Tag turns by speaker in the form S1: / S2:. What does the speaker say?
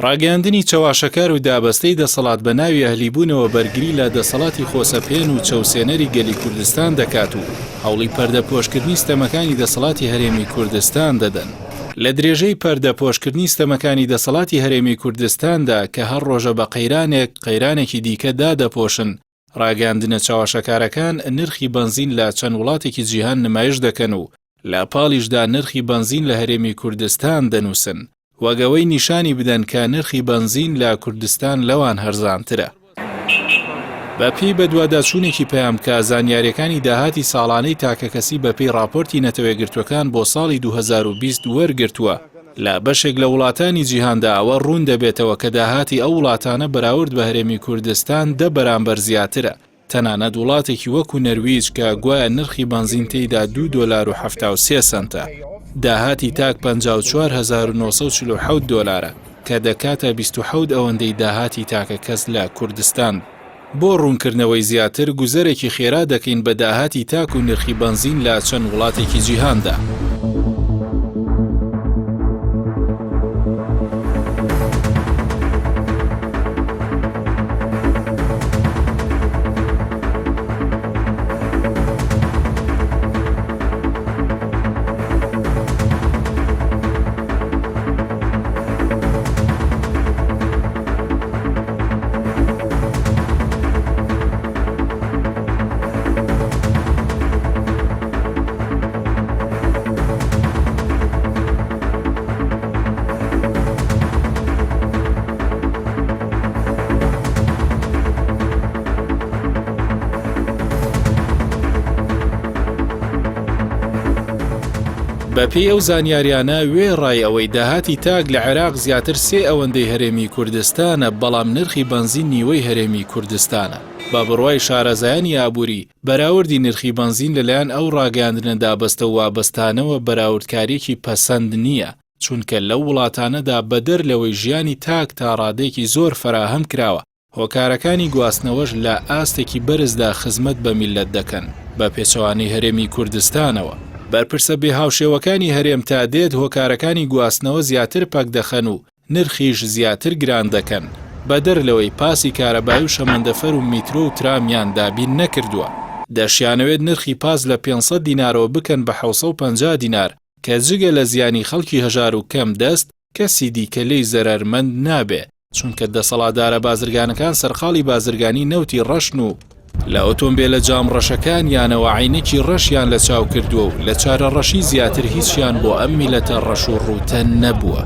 S1: ڕاگەاندنی چاواشەکار و دابەستەی دەسەڵات بە ناوی ئەهلیبوونەوە بەرگری لە دەسەڵاتی خۆسەپێن و چەوسێنەری گەلی کوردستان دەکات و هەوڵی پەردەپۆشکردنی ستەمەکانی دەسەڵاتی هەرێمی کوردستان دەدەن. لە درێژەی پەردەپۆشکردنی ستەمەکانی دەسەڵاتی هەرێمی کوردستاندا کە هەر ڕۆژە بە قەیرانێکی دیکە دادەپۆشن، ڕاگەاندنە چاواشەکارەکان نرخی بەنزین لە چەند وڵاتێکی جیهان نمایش دەکەن و لە پاڵیشدا نرخی بەنزین لە هەرێمی کوردستان دەنووسن، وەگەوەی نیشانی بدەن کە نرخی بەنزین لە کوردستان لەوان هەرزانترە. بەپێی بەدواداچوونێکی پەیامکە زانیاریەکانی داهاتی ساڵانەی تاکەکەسی بەپێی راپۆرتی نەتەوەیەگرتوەکان بۆ ساڵی 2020 وەرگرتووە، لە بەشێک لە وڵاتانی جیهاندا ئەوە ڕوون دەبێتەوە کە داهاتی ئەو وڵاتانە بەراورد بە هەرێمی کوردستان 10 بەرامبەر زیاترە. تەنانەت وڵاتێکی وەکو نەرویج کە گوایە نرخی بەنزین تێیدا $2.73 داهاتی تاک 54,947 دۆلارە کە دەکاتە 27 ئەوەندەی داهاتی تاکە کەس لە کوردستان. بۆ ڕوونکردنەوەی زیاتر گوزەرێکی خێرا دەکەین بە داهاتی تاک و نرخی بەنزین لە چەند وڵاتێکی جیهاندا. بەپێی ئەو زانیاریانە وێڕای ئەوەی داهاتی تاک لە عێراق زیاتر 3 ئەوەندەی هەرێمی کوردستانە، بەڵام نرخی بەنزین نیوەی هەرێمی کوردستانە. بە بڕوای شارەزایانی ئابووری بەراوردی نرخی بەنزین لەلایەن ئەو ڕاگەاندنە دابەستە و وابەستانەوە بەراوردکاریەکی پەسەند نییە، چونکە لەو وڵاتانەدا بەدەر لەوەی ژیانی تاک تا ڕادێکی زۆر فراهەم کراوە، هۆکارەکانی گواستنەوەش لە ئاستێکی بەرزدا خزمەت بە میلەت دەکەن بە پێچەوانەی هەرێمی کوردستانەوە. بەرپرسە بێهاوشێوەکانی هەرێم تا دێت هۆکارەکانی گواستنەوە زیاتر پەک دەخەن و نرخیش زیاتر گران دەکەن، بەدەر لەوەی پاسی کارەبایی و شەمەندەفەر و میترۆ و ترامیان دابین نەکردووە. دەشیانەوێت نرخی پاس لە 500 دینارەوە بکەن بە 750 دینار کە جگە لە زیانی خەڵکی هەژار و کەم دەست کەسی دیکە لێی زەرەرمەند نابێ، چونکە دەسەڵاتدارە بازرگانەکان سەرخاڵی بازرگانی نەوتی ڕەشن و لە ئۆتۆمبیلە جام ڕەشەکان یانەوە عینێکی ڕەشیان لە چاو کردووە و لە چارە ڕەشی زیاتر هیچیان بۆ ئەم میلەتە ڕەش و ڕووتە نەبووە.